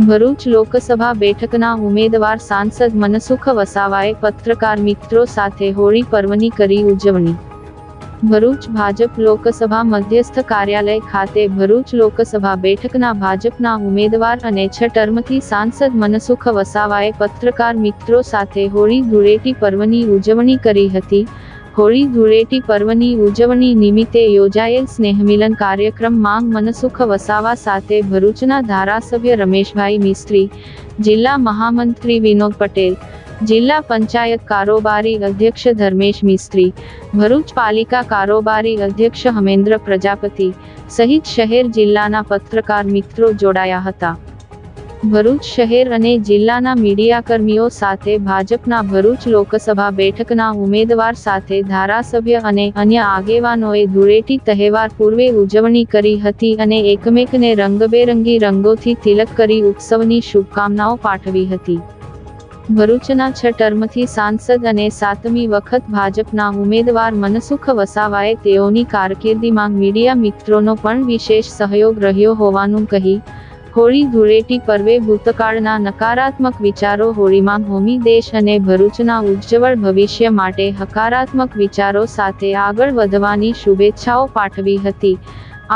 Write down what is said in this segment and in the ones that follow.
ભરૂચ લોકસભા બેઠકના ઉમેદવાર સાંસદ મનસુખ વસાવાએ પત્રકાર મિત્રો સાથે હોળી પર્વની કરી ઉજવણી। ભરૂચ ભાજપ લોકસભા મધ્યસ્થ કાર્યાલય ખાતે ભરૂચ લોકસભા બેઠકના ભાજપના ઉમેદવાર અને 6 ટર્મથી સાંસદ મનસુખ વસાવાએ પત્રકાર મિત્રો સાથે હોળી ધૂળેટી પર્વની ઉજવણી કરી હતી। હોળી ધૂળેટી પર્વની ઉજવણી નિમિત્તે યોજાયેલ સ્નેહમિલન કાર્યક્રમમાં મનસુખ વસાવા સાથે ભરૂચના ધારાસભ્ય રમેશભાઈ મિસ્ત્રી, જિલ્લા મહામંત્રી વિનોદ પટેલ, જિલ્લા પંચાયત કારોબારી અધ્યક્ષ ધર્મેશ મિસ્ત્રી, ભરૂચ પાલિકા કારોબારી અધ્યક્ષ હમેન્દ્ર પ્રજાપતિ સહિત શહેર જિલ્લાના પત્રકાર મિત્રો જોડાયા હતા। ભરૂચ શહેર અને જિલ્લાના મીડિયાકર્મીઓ સાથે ભાજપના ભરૂચ લોકસભા બેઠકના ઉમેદવાર સાથે ધારાસભ્ય અને અન્ય આગેવાનોએ ધૂળેટી તહેવાર પૂર્વે ઉજવણી કરી હતી અને એકમેકને રંગબેરંગી રંગોથી તિલક કરી ઉત્સવની શુભકામનાઓ પાઠવી હતી। ભરૂચના 6 ટર્મથી સાંસદ અને 7મી વખત ભાજપના ઉમેદવાર મનસુખ વસાવાએ તેઓની કારકિર્દીમાં મીડિયા મિત્રોનો પણ વિશેષ સહયોગ રહ્યો હોવાનું કહી હોળી ધૂળેટી પર્વે ભૂતકાળના નકારાત્મક વિચારો હોળીમાં હોમી દેશ અને ભરૂચના ઉજ્જવળ ભવિષ્ય માટે હકારાત્મક વિચારો સાથે આગળ વધવાની શુભેચ્છાઓ પાઠવી હતી।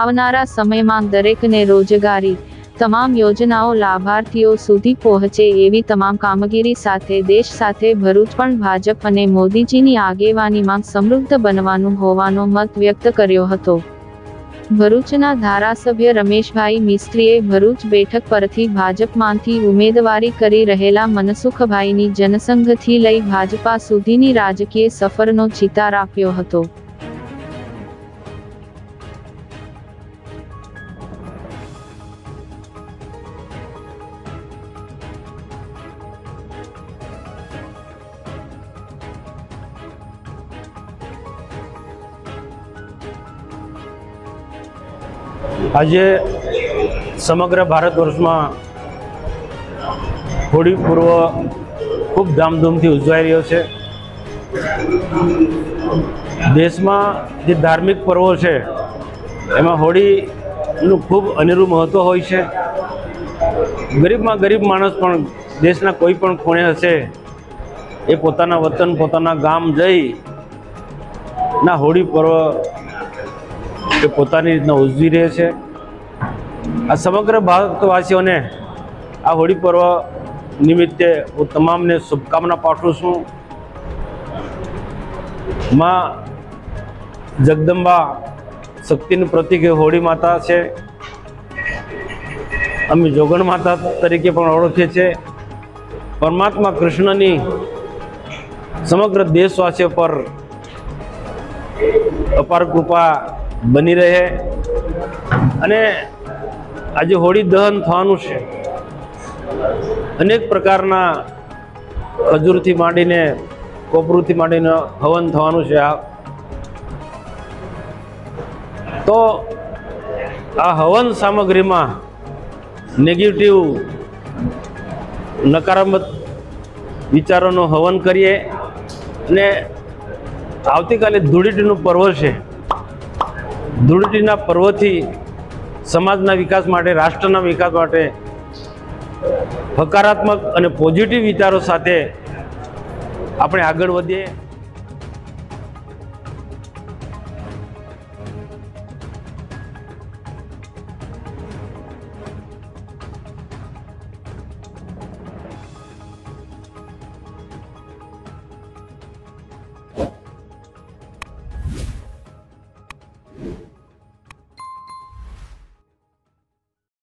આવનારા સમયમાં દરેકને રોજગારી, તમામ યોજનાઓ લાભાર્થીઓ સુધી પહોંચે એવી તમામ કામગીરી સાથે દેશ સાથે ભરૂચ પણ ભાજપ અને મોદીજીની આગેવાનીમાં સમૃદ્ધ બનવાનું હોવાનો મત વ્યક્ત કર્યો હતો। ભરૂચના ધારાસભ્ય રમેશભાઈ મિસ્ત્રીએ ભરૂચ બેઠક પરથી ભાજપમાંથી ઉમેદવારી કરી રહેલા મનસુખભાઈની જનસંઘથી લઈ ભાજપા સુધીની રાજકીય સફરનો ચિતાર આપ્યો હતો। આજે સમગ્ર ભારત વર્ષમાં હોળી પર્વ ખૂબ ધામધૂમથી ઉજવાઈ રહ્યો છે। દેશમાં જે ધાર્મિક પર્વો છે એમાં હોળીનું ખૂબ અનેરું મહત્ત્વ હોય છે। ગરીબમાં ગરીબ માણસ પણ દેશના કોઈ પણ ખૂણે હશે એ પોતાના વતન, પોતાના ગામ જઈ ના હોળી પર્વ એ પોતાની રીતના ઉજવી રહે છે। આ સમગ્ર ભારતવાસીઓને આ હોળી પર્વ નિમિત્તે હું તમામને શુભકામના પાઠવું છું। માં જગદંબા શક્તિનું પ્રતીક હોળી માતા છે। અમે જોગણ માતા તરીકે પણ ઓળખીએ છીએ। પરમાત્મા કૃષ્ણની સમગ્ર દેશવાસીઓ પર અપાર કૃપા બની રહે અને આજે હોળી દહન થવાનું છે। અનેક પ્રકારના ખજૂરથી માંડીને કોપરૂથી માંડીને હવન થવાનું છે। તો આ હવન સામગ્રીમાં નેગેટિવ નકારાત્મક વિચારોનું હવન કરીએ અને આવતીકાલે ધૂળેટીનું પર્વ છે। ધૂળેટીના પર્વથી સમાજના વિકાસ માટે, રાષ્ટ્રના વિકાસ માટે હકારાત્મક અને પોઝિટિવ વિચારો સાથે આપણે આગળ વધીએ।